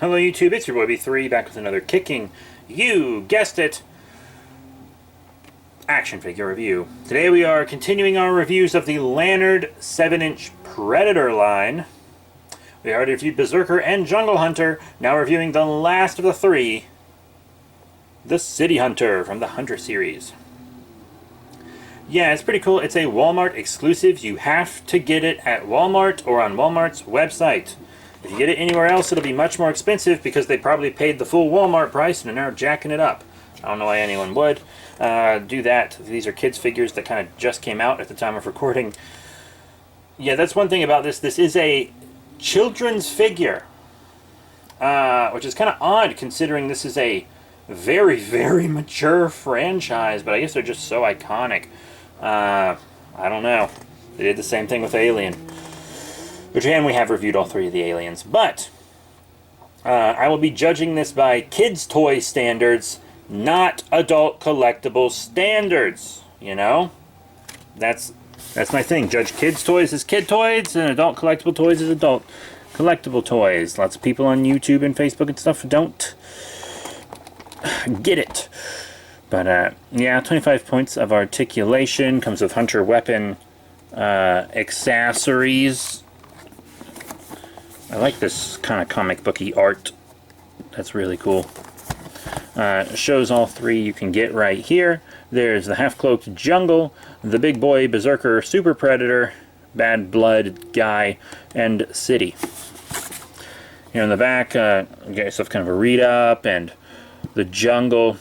Hello YouTube, it's your boy B3 back with another kicking, you guessed it, action figure review. Today we are continuing our reviews of the Lanard 7-inch Predator line. We already reviewed Berserker and Jungle Hunter, now reviewing the last of the three, the City Hunter from the Hunter series. Yeah, it's pretty cool. It's a Walmart exclusive. You have to get it at Walmart or on Walmart's website. If you get it anywhere else, it'll be much more expensive because they probably paid the full Walmart price and are now jacking it up. I don't know why anyone would do that. These are kids' figures that kind of just came out at the time of recording. Yeah, that's one thing about this. This is a children's figure, which is kind of odd considering this is a very, very mature franchise, but I guess they're just so iconic. I don't know. They did the same thing with Alien. Which, again, we have reviewed all three of the Aliens. But I will be judging this by kids' toy standards, not adult collectible standards. You know? That's my thing. Judge kids' toys as kid toys, and adult collectible toys as adult collectible toys. Lots of people on YouTube and Facebook and stuff don't get it. But, yeah, 25 points of articulation. Comes with Hunter weapon accessories. I like this kind of comic booky art. That's really cool. Shows all three you can get right here. There's the half-cloaked Jungle, the big boy Berserker, Super Predator, Bad Blood Guy, and City. Here in the back, you get yourself kind of a read-up, and the Jungle.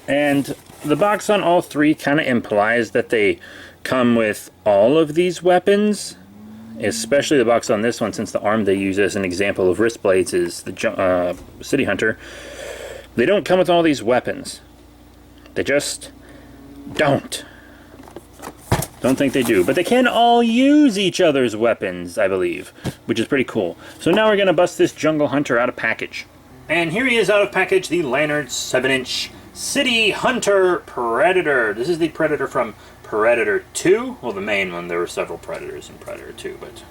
And the box on all three kind of implies that they come with all of these weapons. Especially the box on this one, since the arm they use as an example of wrist blades is the City Hunter. They don't come with all these weapons. They just don't. Don't think they do. But they can all use each other's weapons, I believe, which is pretty cool. So now we're going to bust this Jungle Hunter out of package. And here he is out of package, the Lanard 7-inch City Hunter Predator. This is the Predator from Predator 2, well, the main one. There were several Predators in Predator 2, but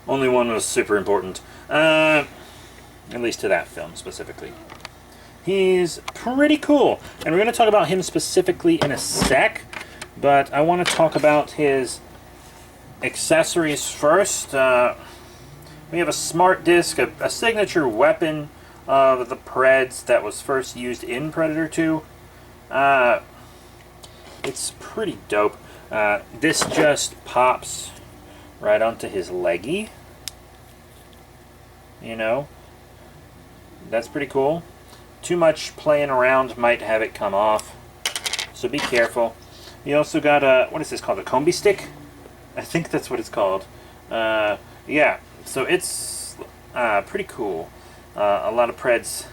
only one was super important, at least to that film specifically. He's pretty cool, and we're going to talk about him specifically in a sec, but I want to talk about his accessories first. We have a smart disc, a signature weapon of the Preds that was first used in Predator 2. It's pretty dope. This just pops right onto his leggy. You know? That's pretty cool. Too much playing around might have it come off. So be careful. You also got a, what is this called? A combi stick? I think that's what it's called. Yeah, so it's pretty cool. A lot of Preds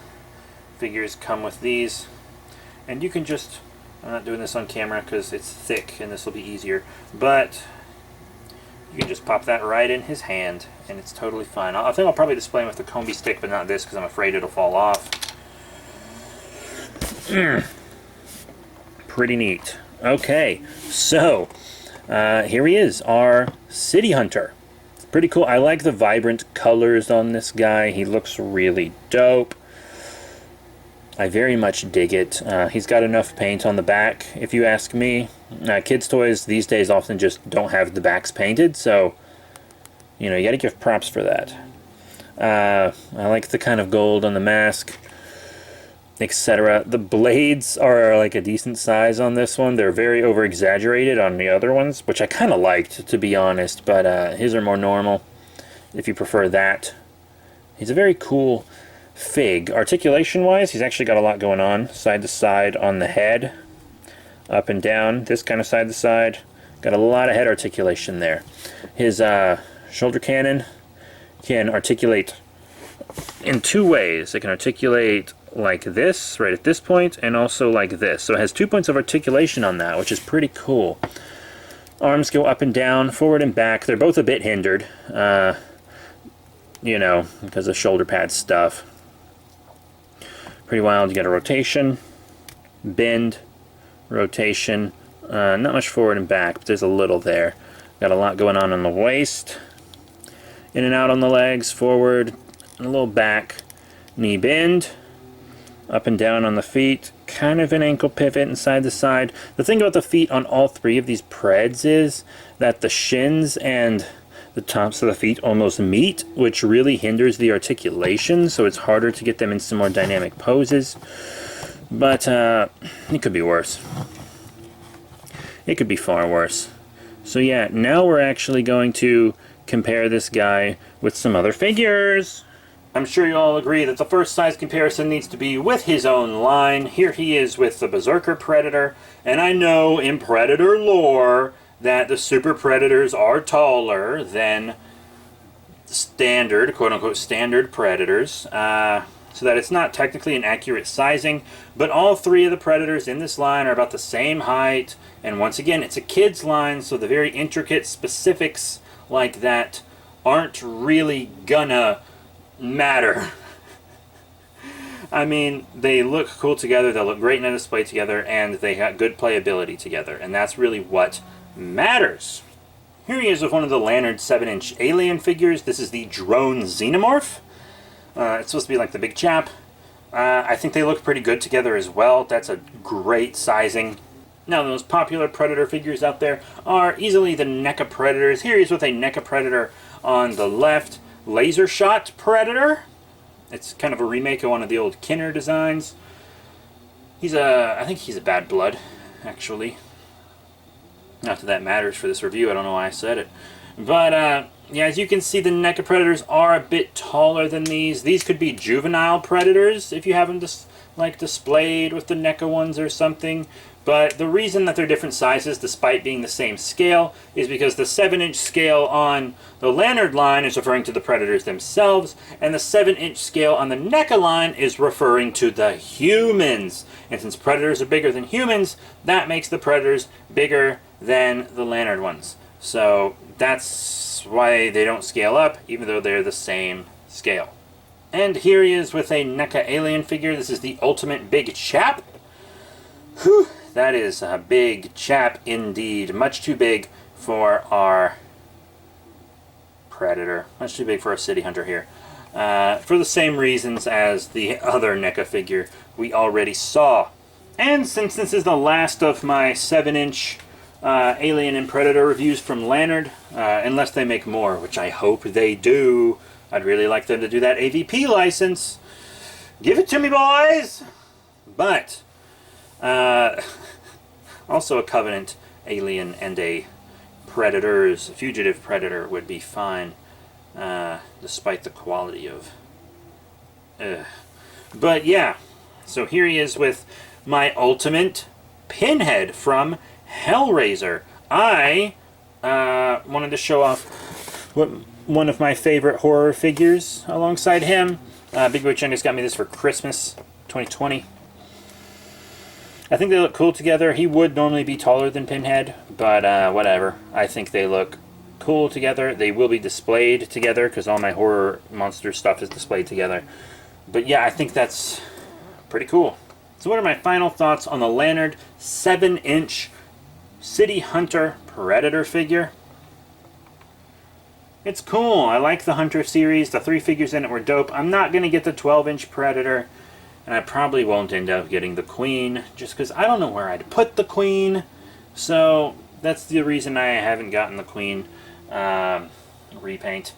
figures come with these. And you can just... I'm not doing this on camera because it's thick and this will be easier, but you can just pop that right in his hand and it's totally fine. I think I'll probably display him with the combi stick, but not this because I'm afraid it'll fall off. Pretty neat. Okay, so here he is, our City Hunter. Pretty cool. I like the vibrant colors on this guy. He looks really dope. I very much dig it. He's got enough paint on the back, if you ask me. Kids' toys these days often just don't have the backs painted, so, you know, you gotta give props for that. I like the kind of gold on the mask, etc. The blades are like a decent size on this one. They're very over-exaggerated on the other ones, which I kind of liked, to be honest, but his are more normal, if you prefer that. He's a very cool fig. Articulation-wise, he's actually got a lot going on. Side to side on the head, up and down, this kind of side to side. Got a lot of head articulation there. His shoulder cannon can articulate in two ways. It can articulate like this, right at this point, and also like this. So it has 2 points of articulation on that, which is pretty cool. Arms go up and down, forward and back. They're both a bit hindered, you know, because of shoulder pad stuff. Pretty wild. You got a rotation, bend, rotation, not much forward and back, but there's a little there. Got a lot going on the waist, in and out on the legs, forward, a little back knee bend, up and down on the feet, kind of an ankle pivot and side to side. The thing about the feet on all three of these Preds is that the shins and the tops of the feet almost meet, which really hinders the articulation, so it's harder to get them in some more dynamic poses. But it could be worse. It could be far worse. So yeah, now we're actually going to compare this guy with some other figures. I'm sure you all agree that the first size comparison needs to be with his own line. Here he is with the Berserker Predator, and I know in Predator lore that the Super Predators are taller than standard, quote-unquote, standard Predators, so that it's not technically an accurate sizing, but all three of the Predators in this line are about the same height, and once again, it's a kid's line, so the very intricate specifics like that aren't really gonna matter. I mean, they look cool together, they look great in a display together, and they have good playability together, and that's really what matters. Here he is with one of the Lanard 7-inch alien figures. This is the Drone Xenomorph. It's supposed to be like the big chap. I think they look pretty good together as well. That's a great sizing. Now, the most popular Predator figures out there are easily the NECA Predators. Here he is with a NECA Predator on the left. Laser Shot Predator. It's kind of a remake of one of the old Kinner designs. I think he's a Bad Blood, actually. Not that that matters for this review, I don't know why I said it. But, yeah, as you can see, the NECA Predators are a bit taller than these. These could be juvenile Predators, if you have them displayed with the NECA ones or something. But the reason that they're different sizes, despite being the same scale, is because the 7-inch scale on the Lanard line is referring to the Predators themselves, and the 7-inch scale on the NECA line is referring to the humans. And since Predators are bigger than humans, that makes the Predators bigger than the Lanard ones. So that's why they don't scale up, even though they're the same scale. And here he is with a NECA alien figure. This is the Ultimate Big Chap. Whew. That is a big chap indeed. Much too big for our Predator. Much too big for our City Hunter here. For the same reasons as the other NECA figure we already saw. And since this is the last of my 7-inch Alien and Predator reviews from Lanard, unless they make more, which I hope they do, I'd really like them to do that AVP license. Give it to me, boys! But also a Covenant Alien and a Predator's Fugitive Predator would be fine, despite the quality of... But yeah, so here he is with my Ultimate Pinhead from Hellraiser. I wanted to show off one of my favorite horror figures alongside him. Big Boy Chungus got me this for Christmas 2020. I think they look cool together. He would normally be taller than Pinhead, but whatever. I think they look cool together. They will be displayed together because all my horror monster stuff is displayed together. But yeah, I think that's pretty cool. So what are my final thoughts on the Lanard 7-inch City Hunter Predator figure? It's cool. I like the Hunter series. The 3 figures in it were dope. I'm not going to get the 12-inch Predator. And I probably won't end up getting the Queen, just because I don't know where I'd put the Queen. So that's the reason I haven't gotten the Queen repaint,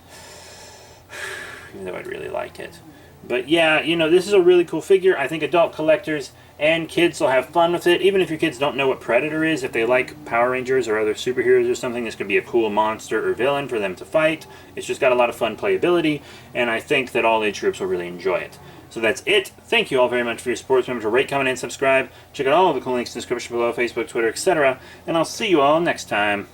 even though I'd really like it. But yeah, you know, this is a really cool figure. I think adult collectors and kids will have fun with it. Even if your kids don't know what Predator is, if they like Power Rangers or other superheroes or something, this could be a cool monster or villain for them to fight. It's just got a lot of fun playability, and I think that all age groups will really enjoy it. So that's it. Thank you all very much for your support. Remember to rate, comment, and subscribe. Check out all of the cool links in the description below, Facebook, Twitter, etc. And I'll see you all next time.